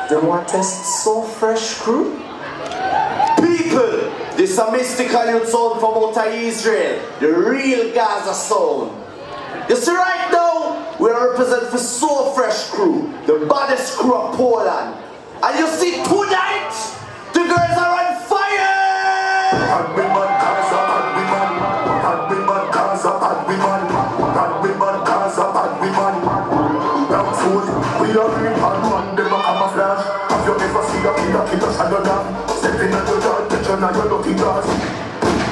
They want to test so fresh crew? People, this a mystical youth sound from out of Israel, the real Gaza sound. You see right now, we represent for So Fresh crew, the baddest crew of Poland. And you see tonight, the girls are on fire! Bad women, Gaza, bad women. Bad women, Gaza, bad women. Bad women, Gaza, bad women. Damn fool, we are real bad man, them a camouflage. Have you ever seen a killer shadow down? Stepping at your yard, picture now your lucky guys.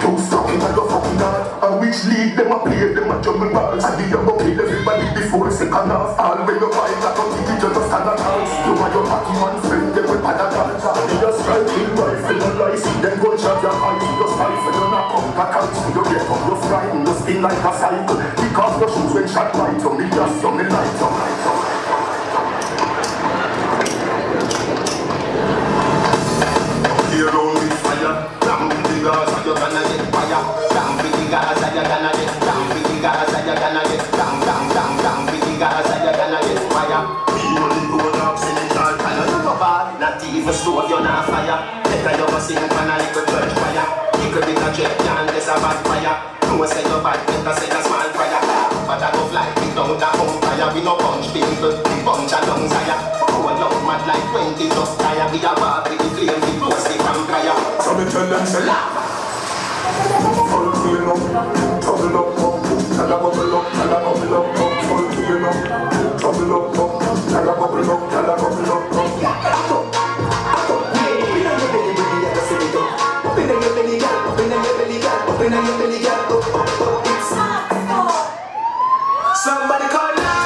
Too stuck in your fucking heart. And which league them a play, them a jumble balls. And the young kill everybody before second half. All when you fight like a TV, just stand a chance. You and your party man friend, them with other dance. They just striking rifle and lies. Then gunshot your eyes, you stifle, you knock up a couch. You get up, you frighten, you spin like a cycle. Kick off your shoes when shot right, you me just, you me light, you light, you light. Here on the fire, damn with the Gaza, you're gonna get fire. Damn with the Gaza, you're gonna get. Damn with the Gaza, you're gonna get. Damn with the Gaza, you're gonna get fire. We only go up, sing it all kind of. You're bad, not even stove, you're not fire. Better you go sing from a little church fire. Little bit of jet, and there's a bad fire. No say you're bad, better say a small fire. But I go fly, we don't have home fire. We no punch people, we punch a lungs higher. Go along mad like 20 just tire. We a war with the flame, we close the vampire. So me tell them say laugh. Full clean up, trouble up, and a bubble up, and a bubble up, full clean up, trouble up, and a bubble up, and a bubble up. Somebody call now.